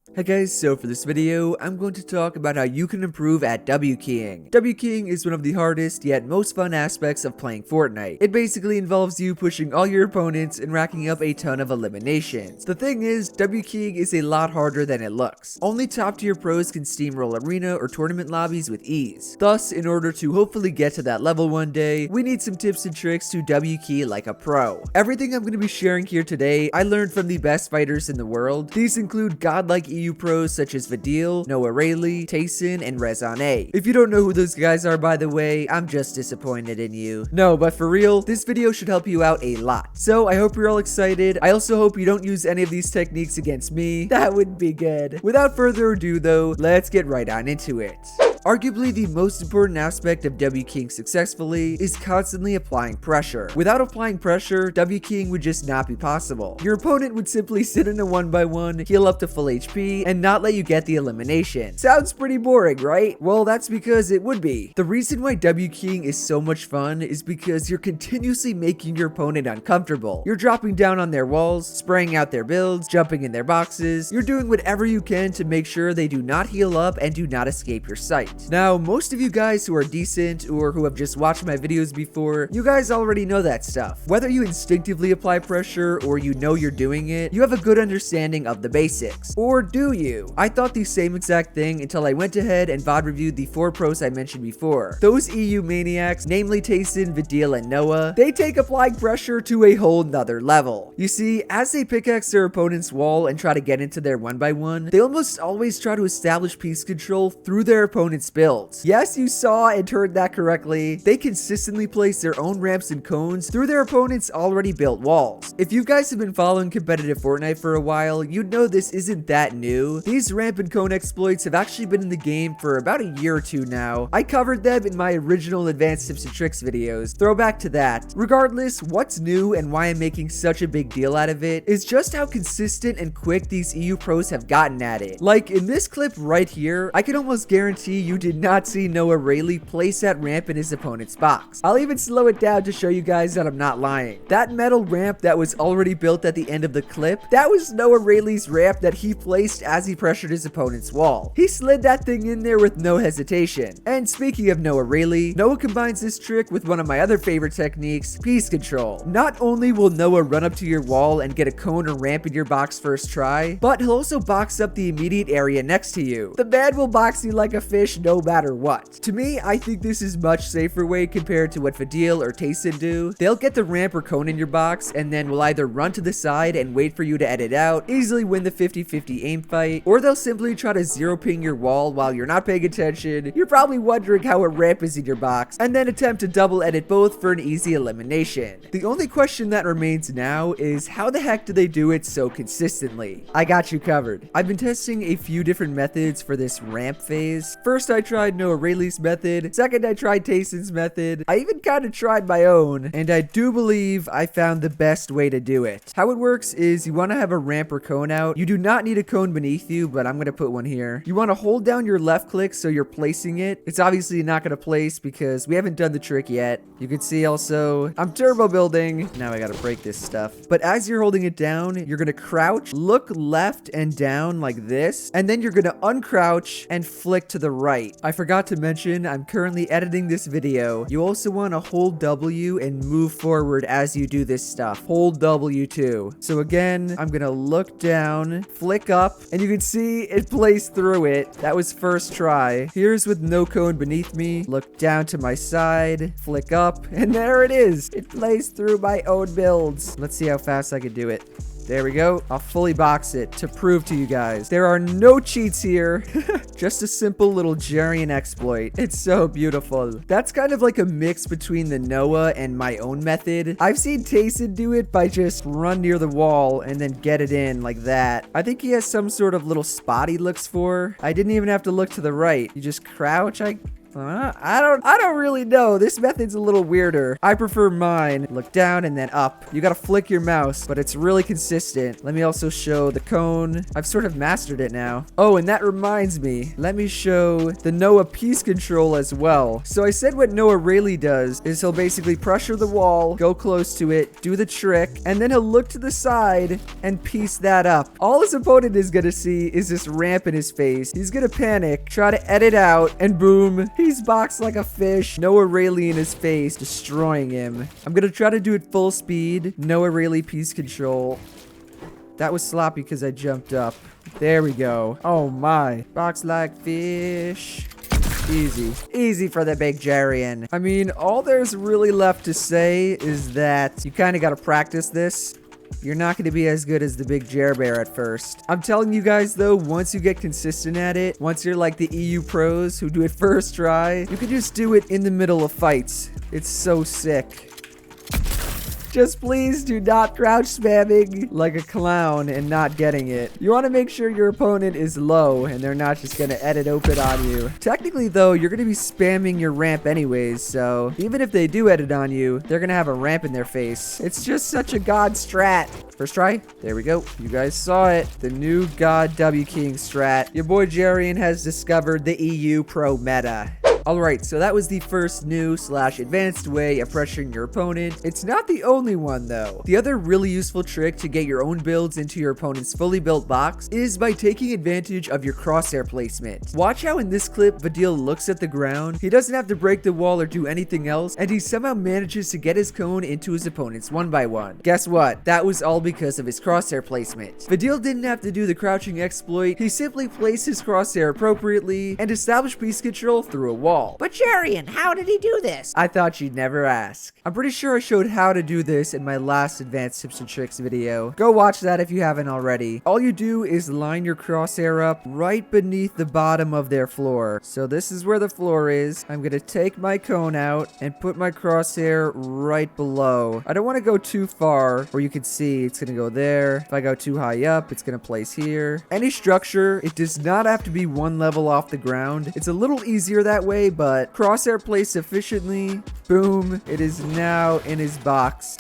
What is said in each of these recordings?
Hey guys, so for this video, I'm going to talk about how you can improve at W keying. W keying is one of the hardest yet most fun aspects of playing Fortnite. It basically involves you pushing all your opponents and racking up a ton of eliminations. The thing is, W keying is a lot harder than it looks. Only top tier pros can steamroll arena or tournament lobbies with ease. Thus, in order to hopefully get to that level one day, we need some tips and tricks to W key like a pro. Everything I'm going to be sharing here today, I learned from the best fighters in the world. These include godlike EU pros such as Vadeal, Noahreyli, Tayson, and Rezon. If you don't know who those guys are, by the way, I'm just disappointed in you. No, but for real, this video should help you out a lot. So I hope you're all excited. I also hope you don't use any of these techniques against me. That would be good. Without further ado though, let's get right on into it. Arguably the most important aspect of W keying successfully is constantly applying pressure. Without applying pressure, W keying would just not be possible. Your opponent would simply sit in a 1v1, heal up to full HP, and not let you get the elimination. Sounds pretty boring, right? Well, that's because it would be. The reason why W keying is so much fun is because you're continuously making your opponent uncomfortable. You're dropping down on their walls, spraying out their builds, jumping in their boxes. You're doing whatever you can to make sure they do not heal up and do not escape your sight. Now, most of you guys who are decent or who have just watched my videos before, you guys already know that stuff. Whether you instinctively apply pressure or you know you're doing it, you have a good understanding of the basics. Or do you? I thought the same exact thing until I went ahead and VOD reviewed the 4 pros I mentioned before. Those EU maniacs, namely Tayson, Vadeal, and Noah, they take applying pressure to a whole nother level. You see, as they pickaxe their opponent's wall and try to get into their 1v1, they almost always try to establish piece control through their opponent's builds. Yes, you saw and heard that correctly. They consistently place their own ramps and cones through their opponent's already built walls. If you guys have been following competitive Fortnite for a while, you'd know this isn't that new. These ramp and cone exploits have actually been in the game for about a year or two now. I covered them in my original advanced tips and tricks videos. Throwback to that. Regardless, what's new and why I'm making such a big deal out of it is just how consistent and quick these EU pros have gotten at it. Like in this clip right here, I can almost guarantee you did not see Noahreyli place that ramp in his opponent's box. I'll even slow it down to show you guys that I'm not lying. That metal ramp that was already built at the end of the clip, that was Noahreyli's ramp that he placed as he pressured his opponent's wall. He slid that thing in there with no hesitation. And speaking of Noahreyli, Noah combines this trick with one of my other favorite techniques, piece control. Not only will Noah run up to your wall and get a cone or ramp in your box first try, but he'll also box up the immediate area next to you. The man will box you like a fish no matter what. To me, I think this is much safer way compared to what Vadeal or Tayson do. They'll get the ramp or cone in your box and then will either run to the side and wait for you to edit out, easily win the 50-50 aim fight, or they'll simply try to zero ping your wall while you're not paying attention. You're probably wondering how a ramp is in your box, and then attempt to double edit both for an easy elimination. The only question that remains now is how the heck do they do it so consistently? I got you covered. I've been testing a few different methods for this ramp phase. First, I tried Noahreyli's method. Second, I tried Tayson's method. I even kind of tried my own, and I do believe I found the best way to do it. How it works is you want to have a ramp or cone out. You do not need a cone beneath you, but I'm going to put one here. You want to hold down your left click so you're placing it. It's obviously not going to place because we haven't done the trick yet. You can see also, I'm turbo building. Now I got to break this stuff. But as you're holding it down, you're going to crouch, look left and down like this, and then you're going to uncrouch and flick to the right. I forgot to mention, I'm currently editing this video. You also want to hold W and move forward as you do this stuff. Hold W too. So again, I'm going to look down, flick up, and you can see it plays through it. That was first try. Here's with no cone beneath me. Look down to my side, flick up, and there it is. It plays through my own builds. Let's see how fast I can do it. There we go. I'll fully box it to prove to you guys. There are no cheats here. Just a simple little itsJerian exploit. It's so beautiful. That's kind of like a mix between the Noah and my own method. I've seen Tayson do it by just run near the wall and then get it in like that. I think he has some sort of little spot he looks for. I didn't even have to look to the right. You just crouch, I I don't really know. This method's a little weirder. I prefer mine. Look down and then up. You gotta flick your mouse, but it's really consistent. Let me also show the cone. I've sort of mastered it now. Oh, and that reminds me. Let me show the Noah piece control as well. So I said what Noahreyli does is he'll basically pressure the wall, go close to it, do the trick, and then he'll look to the side and piece that up. All his opponent is gonna see is this ramp in his face. He's gonna panic, try to edit out, and boom, he's boxed like a fish. Noahreyli in his face, destroying him. I'm gonna try to do it full speed. Noahreyli piece control. That was sloppy because I jumped up. There we go. Oh my. Box like fish. Easy. Easy for the itsJerian. I mean, all there's really left to say is that you kind of got to practice this. You're not going to be as good as the big itsJerbear at first. I'm telling you guys though, once you get consistent at it, once you're like the EU pros who do it first try, you can just do it in the middle of fights. It's so sick. Just please do not crouch spamming like a clown and not getting it. You want to make sure your opponent is low and they're not just going to edit open on you. Technically though, you're going to be spamming your ramp anyways, so even if they do edit on you, they're going to have a ramp in their face. It's just such a god strat. First try. There we go. You guys saw it. The new god W King strat. Your boy itsJerian has discovered the EU pro meta. Alright, so that was the first new / advanced way of pressuring your opponent. It's not the only one though. The other really useful trick to get your own builds into your opponent's fully built box is by taking advantage of your crosshair placement. Watch how in this clip Vadeal looks at the ground. He doesn't have to break the wall or do anything else, and he somehow manages to get his cone into his opponents one by one. Guess what? That was all because of his crosshair placement. Vadeal didn't have to do the crouching exploit. He simply placed his crosshair appropriately and established piece control through a wall. But itsJerian, how did he do this? I thought you'd never ask. I'm pretty sure I showed how to do this in my last advanced tips and tricks video. Go watch that if you haven't already. All you do is line your crosshair up right beneath the bottom of their floor. So this is where the floor is. I'm gonna take my cone out and put my crosshair right below. I don't want to go too far where you can see it's gonna go there. If I go too high up, it's gonna place here. Any structure, it does not have to be one level off the ground. It's a little easier that way, but crosshair placed efficiently, boom, it is now in his box.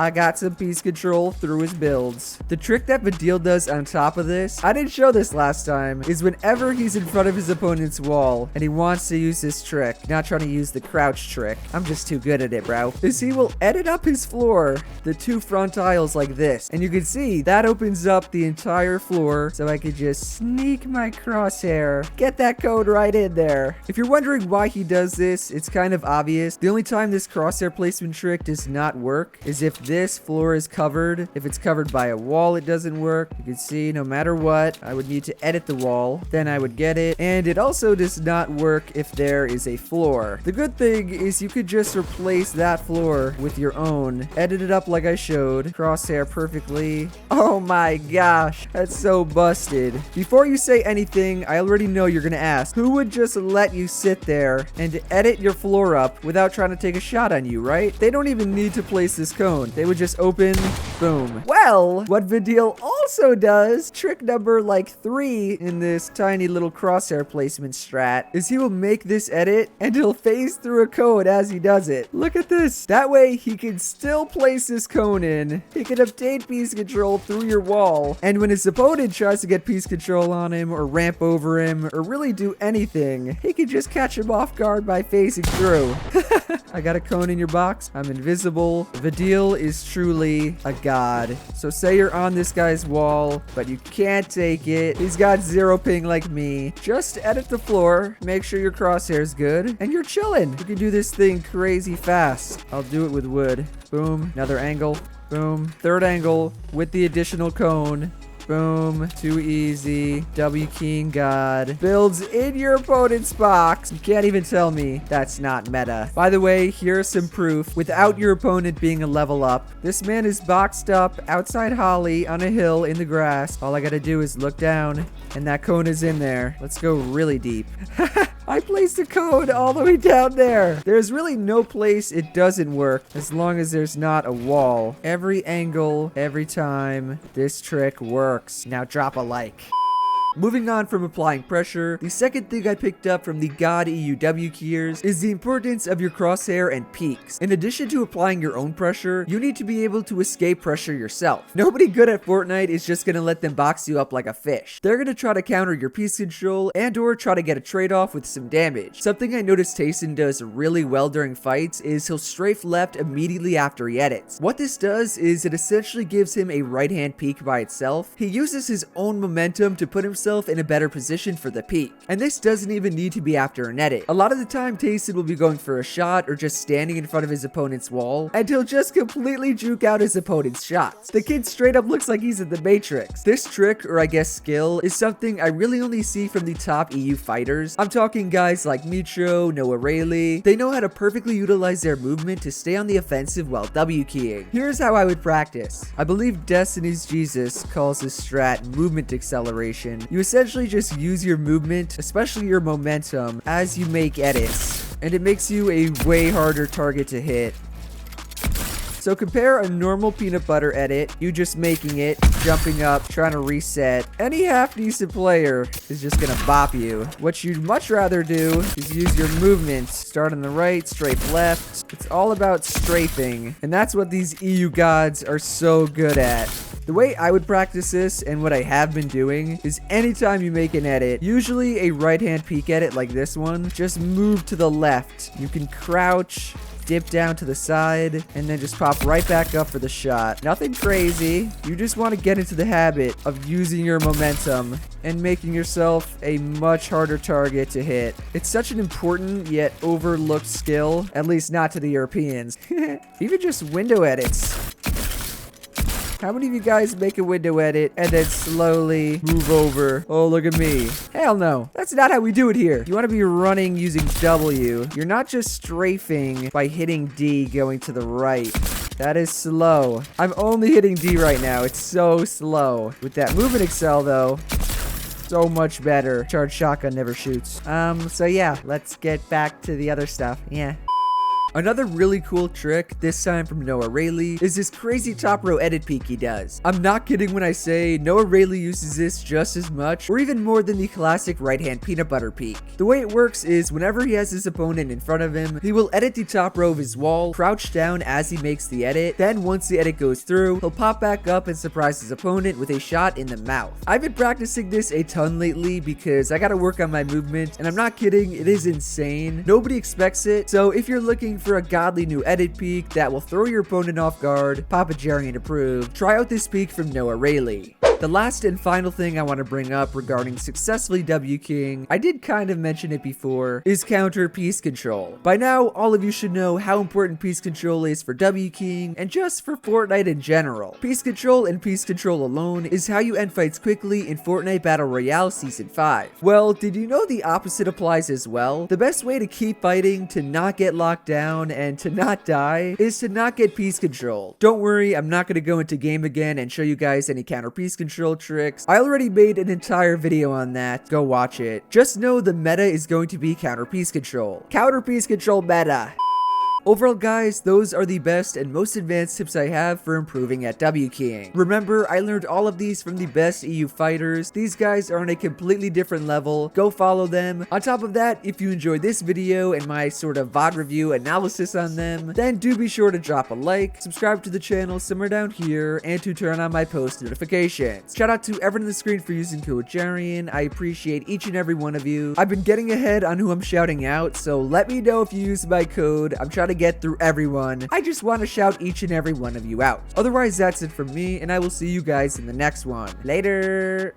I got some piece control through his builds. The trick that Vadeal does on top of this, I didn't show this last time, is whenever he's in front of his opponent's wall and he wants to use this trick, not trying to use the crouch trick, I'm just too good at it, bro, is he will edit up his floor, the two front tiles like this. And you can see that opens up the entire floor, so I could just sneak my crosshair, get that code right in there. If you're wondering why he does this, it's kind of obvious. The only time this crosshair placement trick does not work is if this floor is covered. If it's covered by a wall, it doesn't work. You can see no matter what, I would need to edit the wall, then I would get it. And it also does not work if there is a floor. The good thing is you could just replace that floor with your own. Edit it up like I showed. Crosshair perfectly. Oh my gosh, that's so busted. Before you say anything, I already know you're gonna ask, who would just let you sit there and edit your floor up without trying to take a shot on you, right? They don't even need to place this cone. They would just open, boom. Well, what Vadeal also does, trick number like 3 in this tiny little crosshair placement strat, is he will make this edit and he'll phase through a cone as he does it. Look at this. That way he can still place this cone in. He can obtain piece control through your wall. And when his opponent tries to get piece control on him or ramp over him or really do anything, he can just catch him off guard by phasing through. I got a cone in your box. I'm invisible. Vadeal is truly a god. So say you're on this guy's wall, but you can't take it. He's got 0 ping like me. Just edit the floor, make sure your crosshair is good, and you're chilling. You can do this thing crazy fast. I'll do it with wood. Boom. Another angle. Boom. Third angle with the additional cone. Boom. Too easy. W King God. Builds in your opponent's box. You can't even tell me that's not meta. By the way, here's some proof without your opponent being a level up. This man is boxed up outside Holly on a hill in the grass. All I gotta do is look down and that cone is in there. Let's go really deep. I placed a cone all the way down there. There's really no place it doesn't work as long as there's not a wall. Every angle, every time, this trick works. Now drop a like. Moving on from applying pressure, the second thing I picked up from the God EUW keyers is the importance of your crosshair and peaks. In addition to applying your own pressure, you need to be able to escape pressure yourself. Nobody good at Fortnite is just gonna let them box you up like a fish. They're gonna try to counter your piece control and or try to get a trade-off with some damage. Something I noticed Tayson does really well during fights is he'll strafe left immediately after he edits. What this does is it essentially gives him a right-hand peek by itself. He uses his own momentum to put himself in a better position for the peek. And this doesn't even need to be after an edit. A lot of the time, Tayson will be going for a shot or just standing in front of his opponent's wall, and he'll just completely juke out his opponent's shots. The kid straight up looks like he's in the Matrix. This trick, or I guess skill, is something I really only see from the top EU fighters. I'm talking guys like Mitro, Noahreyli. They know how to perfectly utilize their movement to stay on the offensive while W keying. Here's how I would practice. I believe Destiny's Jesus calls this strat movement acceleration. You essentially just use your movement, especially your momentum, as you make edits, and it makes you a way harder target to hit. So compare a normal peanut butter edit, you just making it, jumping up, trying to reset. Any half-decent player is just gonna bop you. What you'd much rather do is use your movement. Start on the right, strafe left. It's all about strafing, and that's what these EU gods are so good at. The way I would practice this, and what I have been doing, is anytime you make an edit, usually a right-hand peek edit like this one, just move to the left. You can crouch, dip down to the side, and then just pop right back up for the shot. Nothing crazy. You just want to get into the habit of using your momentum and making yourself a much harder target to hit. It's such an important yet overlooked skill, at least not to the Europeans. Even just window edits. How many of you guys make a window edit and then slowly move over? Oh, look at me. Hell no. That's not how we do it here. You want to be running using W. You're not just strafing by hitting D going to the right. That is slow. I'm only hitting D right now. It's so slow. With that movement excel though, so much better. Charged shotgun never shoots. So yeah, let's get back to the other stuff. Yeah. Another really cool trick, this time from Noahreyli, is this crazy top row edit peek he does. I'm not kidding when I say Noahreyli uses this just as much or even more than the classic right hand peanut butter peek. The way it works is whenever he has his opponent in front of him, he will edit the top row of his wall, crouch down as he makes the edit, then once the edit goes through, he'll pop back up and surprise his opponent with a shot in the mouth. I've been practicing this a ton lately because I gotta work on my movement, and I'm not kidding, it is insane. Nobody expects it, so if you're looking for a godly new edit peek that will throw your opponent off guard, itsJerian approved, try out this peek from Noahreyli. The last and final thing I want to bring up regarding successfully W keying, I did kind of mention it before, is counter piece control. By now, all of you should know how important piece control is for W keying and just for Fortnite in general. Piece control and piece control alone is how you end fights quickly in Fortnite Battle Royale Season 5. Well, did you know the opposite applies as well? The best way to keep fighting, to not get locked down, and to not die, is to not get piece control. Don't worry, I'm not going to go into game again and show you guys any counter piece control tricks. I already made an entire video on that. Go watch it. Just know the meta is going to be counter piece control. Counter piece control meta. Overall, guys, those are the best and most advanced tips I have for improving at W keying. Remember, I learned all of these from the best EU fighters. These guys are on a completely different level. Go follow them. On top of that, if you enjoyed this video and my sort of VOD review analysis on them, then do be sure to drop a like, subscribe to the channel somewhere down here, and to turn on my post notifications. Shout out to everyone on the screen for using code itsJerian. I appreciate each and every one of you. I've been getting ahead on who I'm shouting out, so let me know if you use my code. I'm trying to get through everyone. I just want to shout each and every one of you out. Otherwise, that's it from me, and I will see you guys in the next one. Later.